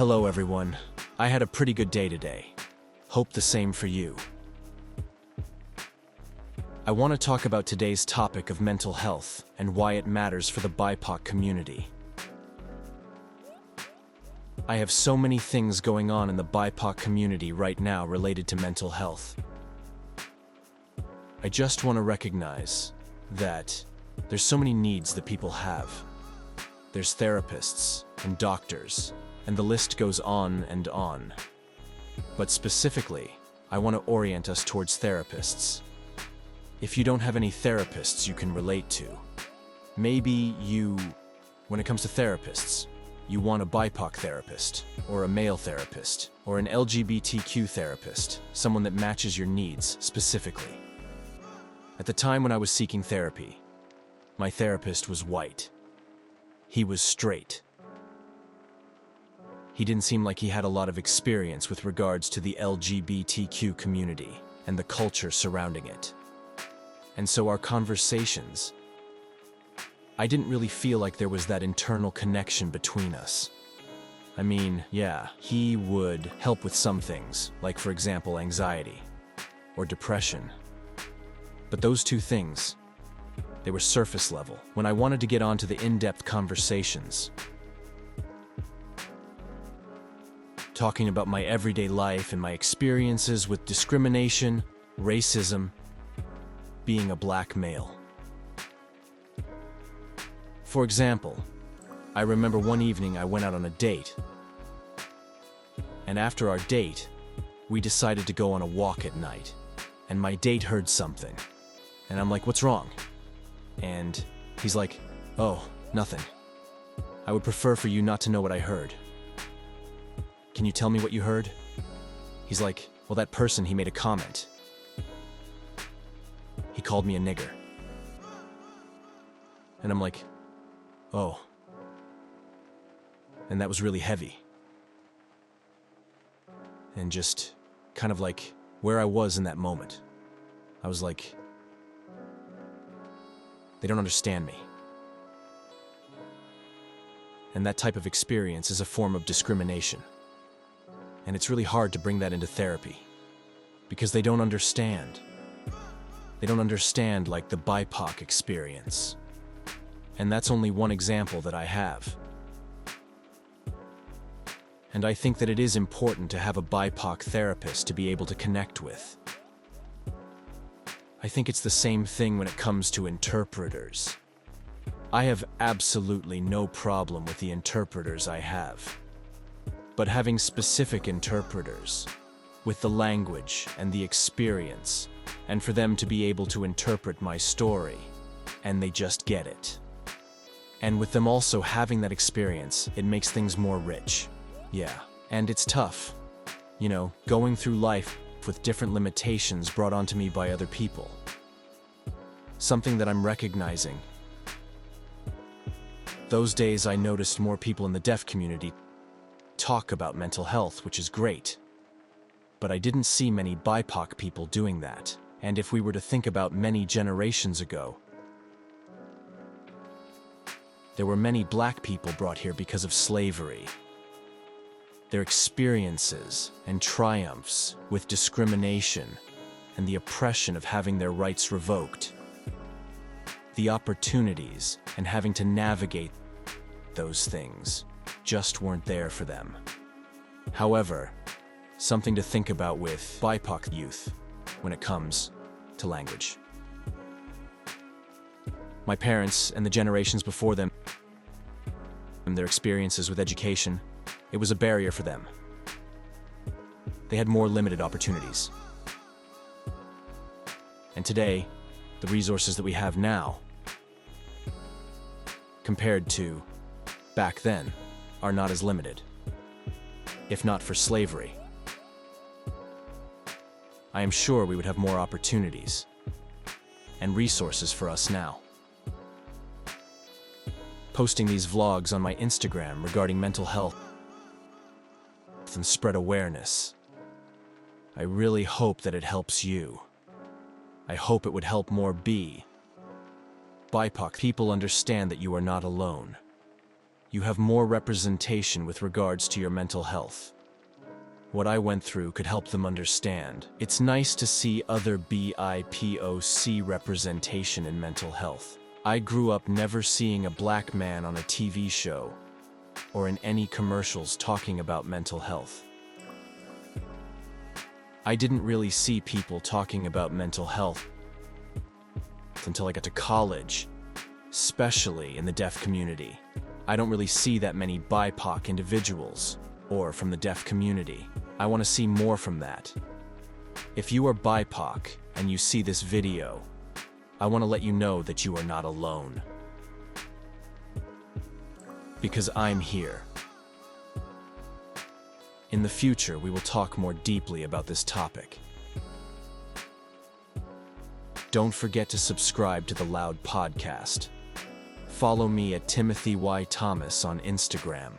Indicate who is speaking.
Speaker 1: Hello everyone. I had a pretty good day today. Hope the same for you. I want to talk about today's topic of mental health and why it matters for the BIPOC community. I have so many things going on in the BIPOC community right now related to mental health. I just want to recognize that there's so many needs that people have. There's therapists and doctors, and the list goes on and on. But specifically, I want to orient us towards therapists. If you don't have any therapists you can relate to, maybe when it comes to therapists, you want a BIPOC therapist, or a male therapist, or an LGBTQ therapist, someone that matches your needs specifically. At the time when I was seeking therapy, my therapist was white. He was straight. He didn't seem like he had a lot of experience with regards to the LGBTQ community and the culture surrounding it. And so our conversations, I didn't really feel like there was that internal connection between us. I mean, yeah, he would help with some things, like for example, anxiety or depression. But those two things, they were surface level. When I wanted to get onto the in-depth conversations, talking about my everyday life and my experiences with discrimination, racism, being a black male. For example, I remember one evening I went out on a date, and after our date, we decided to go on a walk at night, and my date heard something, and I'm like, "What's wrong?" And he's like, "Oh, nothing. I would prefer for you not to know what I heard. Can you tell me what you heard?" He's like, "Well, that person, he made a comment. He called me a nigger." And I'm like, "Oh." And that was really heavy. And just kind of like where I was in that moment. I was like, they don't understand me. And that type of experience is a form of discrimination. And it's really hard to bring that into therapy because they don't understand. They don't understand like the BIPOC experience. And that's only one example that I have. And I think that it is important to have a BIPOC therapist to be able to connect with. I think it's the same thing when it comes to interpreters. I have absolutely no problem with the interpreters I have. But having specific interpreters with the language and the experience, and for them to be able to interpret my story, and they just get it. And with them also having that experience, it makes things more rich. Yeah, and it's tough. You know, going through life with different limitations brought onto me by other people. Something that I'm recognizing. Those days I noticed more people in the deaf community talk about mental health, which is great. But I didn't see many BIPOC people doing that. And if we were to think about many generations ago, there were many black people brought here because of slavery. Their experiences and triumphs with discrimination and the oppression of having their rights revoked. The opportunities and having to navigate those things just weren't there for them. However, something to think about with BIPOC youth when it comes to language. My parents and the generations before them, and their experiences with education, it was a barrier for them. They had more limited opportunities. And today, the resources that we have now, compared to back then, are not as limited, if not for slavery. I am sure we would have more opportunities and resources for us now. Posting these vlogs on my Instagram regarding mental health and spread awareness. I really hope that it helps you. I hope it would help more BIPOC people understand that you are not alone. you have more representation with regards to your mental health. What I went through could help them understand. It's nice to see other BIPOC representation in mental health. I grew up never seeing a black man on a TV show or in any commercials talking about mental health. I didn't really see people talking about mental health until I got to college, especially in the deaf community. I don't really see that many BIPOC individuals or from the deaf community. I want to see more from that. If you are BIPOC and you see this video, I want to let you know that you are not alone. Because I'm here. In the future, we will talk more deeply about this topic. Don't forget to subscribe to the Loud Podcast. Follow me at Timothy Y. Thomas on Instagram.